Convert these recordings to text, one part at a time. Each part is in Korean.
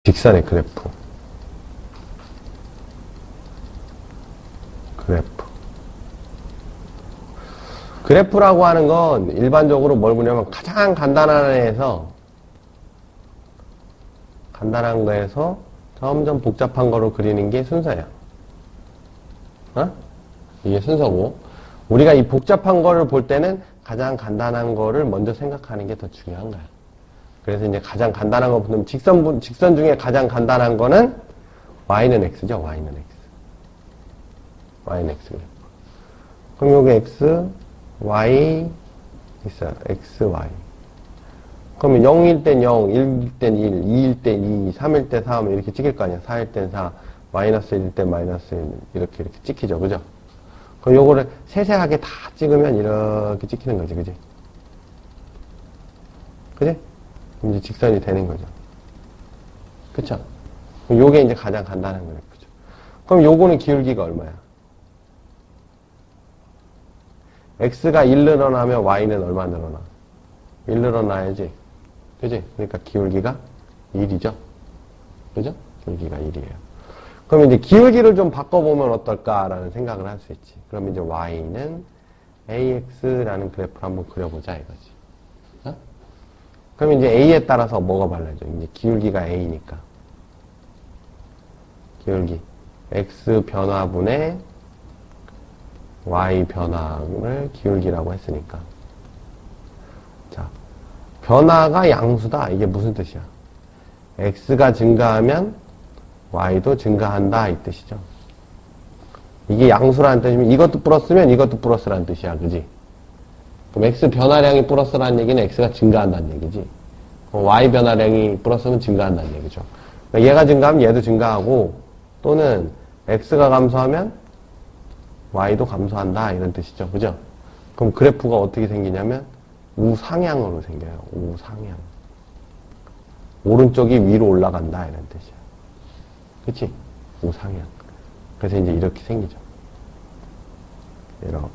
직선의 그래프. 그래프라고 하는 건 일반적으로 뭘 보냐면 가장 간단한 거에서 점점 복잡한 거로 그리는 게 순서야. 이게 순서고, 우리가 이 복잡한 거를 볼 때는 가장 간단한 거를 먼저 생각하는 게 더 중요한 거야. 그래서 이제 가장 간단한 거 보면 직선 중에 가장 간단한 거는 y는 x죠. y는 x 그래프. 그럼 요게 x, y 있어요. x, y. 그러면 0일 땐 0, 1일 땐 1, 2일 땐 2, 3일 때 3 이렇게 찍힐 거 아니야. 4일 땐 4, 마이너스 1일 땐 마이너스 1 이렇게 찍히죠. 그죠? 그럼 요거를 세세하게 다 찍으면 이렇게 찍히는 거지. 그지? 그지? 그럼 이제 직선이 되는 거죠. 그쵸? 그럼 요게 이제 가장 간단한 그래프죠. 그럼 요거는 기울기가 얼마야? x가 1 늘어나면 y는 얼마 늘어나? 1 늘어나야지. 그지? 그러니까 기울기가 1이죠. 그죠? 기울기가 1이에요. 그럼 이제 기울기를 좀 바꿔보면 어떨까라는 생각을 할 수 있지. 그럼 이제 y는 ax라는 그래프를 한번 그려보자 이거지. 어? 그럼 이제 a에 따라서 뭐가 발라져? 이제 기울기가 a니까. 기울기. x 변화분의 y 변화를 기울기라고 했으니까. 자, 변화가 양수다. 이게 무슨 뜻이야? x가 증가하면 y도 증가한다. 이 뜻이죠. 이게 양수라는 뜻이면 이것도 플러스면 이것도 플러스라는 뜻이야. 그지? 그럼 x 변화량이 플러스라는 얘기는 x가 증가한다는 얘기지. 그럼 y 변화량이 플러스면 증가한다는 얘기죠. 그러니까 얘가 증가하면 얘도 증가하고, 또는 x가 감소하면 y도 감소한다. 이런 뜻이죠. 그죠? 그럼 그래프가 어떻게 생기냐면 우상향으로 생겨요. 우상향. 오른쪽이 위로 올라간다. 이런 뜻이야. 그치? 우상향. 그래서 이제 이렇게 생기죠. 이렇게.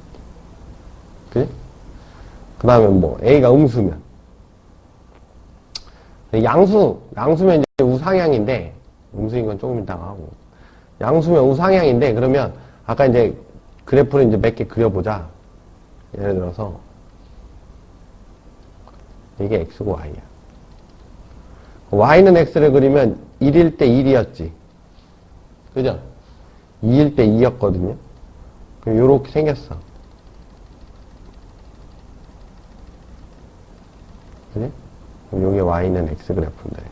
그치? 그 다음에 뭐, A가 음수면. 양수면 이제 우상향인데, 음수인 건 조금 이따가 하고. 양수면 우상향인데, 그러면, 아까 이제 그래프를 이제 몇 개 그려보자. 예를 들어서, 이게 x고 y야. y는 x를 그리면 1일 때 1이었지. 그죠? 2일 때 2였거든요. 그럼 요렇게 생겼어. 그지? 그럼 요게 y는 x 그래프인데.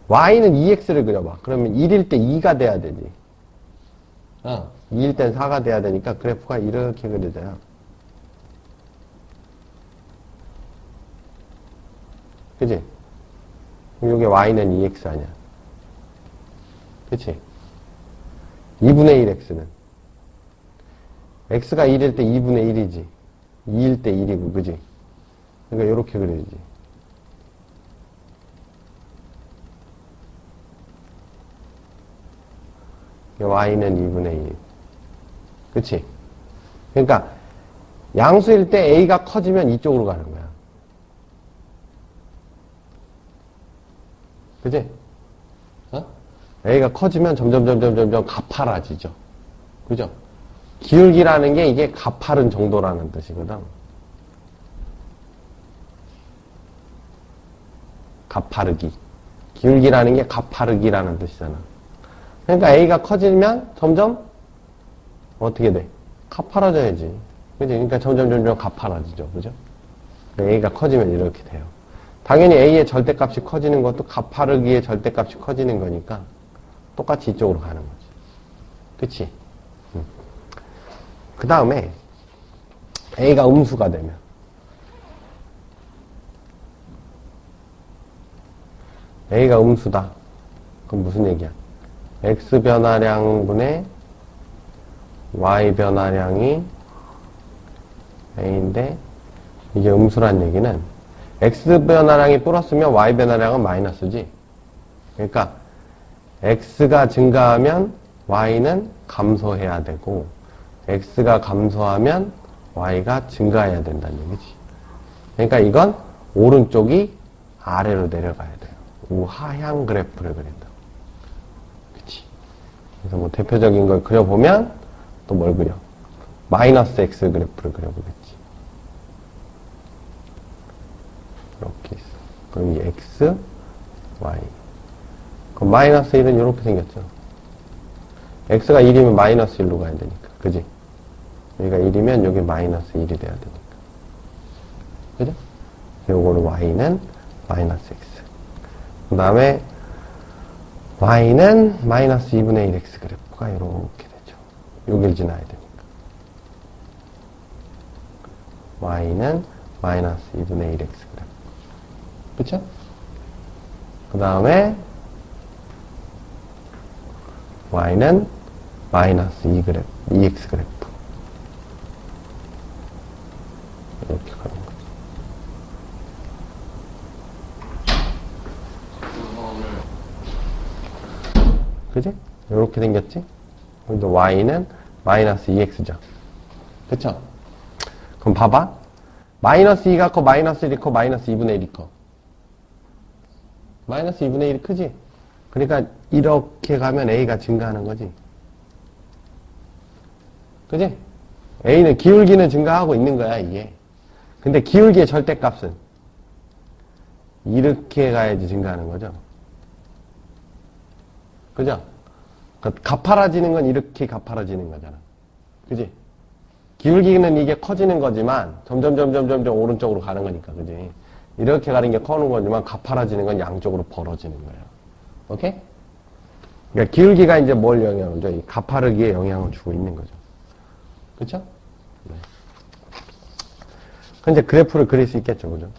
y는 2x를 그려봐. 그러면 1일 때 2가 돼야 되지. 2일 땐 4가 돼야 되니까 그래프가 이렇게 그려져요. 그치? 그럼 요게 y는 2x 아니야. 그치? 2분의 1 x는 x가 1일 때 2분의 1이지. 2일 때 1이고, 그지? 그러니까 요렇게 그려야지. y는 2분의 1. 그치? 그러니까 양수일 때 a가 커지면 이쪽으로 가는 거야. 그치? a가 커지면 점점 가파라지죠. 그죠? 기울기라는 게 이게 가파른 정도라는 뜻이거든. 가파르기. 기울기라는 게 가파르기라는 뜻이잖아. 그러니까 A가 커지면 점점 어떻게 돼? 가파라져야지. 그지? 그러니까 점점 가파라지죠. 그죠? A가 커지면 이렇게 돼요. 당연히 A의 절대값이 커지는 것도 가파르기의 절대값이 커지는 거니까 똑같이 이쪽으로 가는 거지. 그치? 그 다음에 A가 음수가 되면 A가 음수다. 그럼 무슨 얘기야? X 변화량분의 Y 변화량이 A인데 이게 음수란 얘기는 X 변화량이 플러스면 Y 변화량은 마이너스지. 그러니까 X가 증가하면 Y는 감소해야 되고 X가 감소하면 Y가 증가해야 된다는 얘기지. 그러니까 이건 오른쪽이 아래로 내려가야 돼요. 우하향 그래프를 그린다. 그치? 그래서 뭐 대표적인 걸 그려보면 또 뭘 그려? 마이너스 x 그래프를 그려보겠지. 이렇게 있어. 그럼 이 x, y. 그럼 마이너스 1은 이렇게 생겼죠. x가 1이면 마이너스 1로 가야 되니까. 그지? 여기가 1이면 여기 마이너스 1이 돼야 되니까. 그죠? 요거는 y는 마이너스 x. 그 다음에 y는 마이너스 2분의 1 x 그래프가 이렇게 되죠. 여길 지나야 되니까. y는 마이너스 2분의 1 x 그래프. 그쵸? 그 다음에 y는 마이너스 2 그래프, 2x 그래프. 이렇게 가는 거죠. 그지? 이렇게 생겼지? 여기도 y는 마이너스 2x죠. 그쵸? 그럼 봐봐. 마이너스 2가 커, 마이너스 1이 커, 마이너스 2분의 1이 커. 마이너스 2분의 1이 크지? 그러니까 이렇게 가면 a가 증가하는 거지. 그지? a는 기울기는 증가하고 있는 거야, 이게. 근데 기울기의 절대값은 이렇게 가야지 증가하는 거죠. 그죠? 그러니까 가파라지는 건 이렇게 가파라지는 거잖아. 그지? 기울기는 이게 커지는 거지만 점점 오른쪽으로 가는 거니까. 그지? 이렇게 가는 게 커는 거지만 가파라지는 건 양쪽으로 벌어지는 거예요. 오케이? 그러니까 기울기가 이제 뭘 영향을 줘? 이 가파르기에 영향을 주고 있는 거죠. 그쵸? 네. 이제 그래프를 그릴 수 있겠죠. 그죠?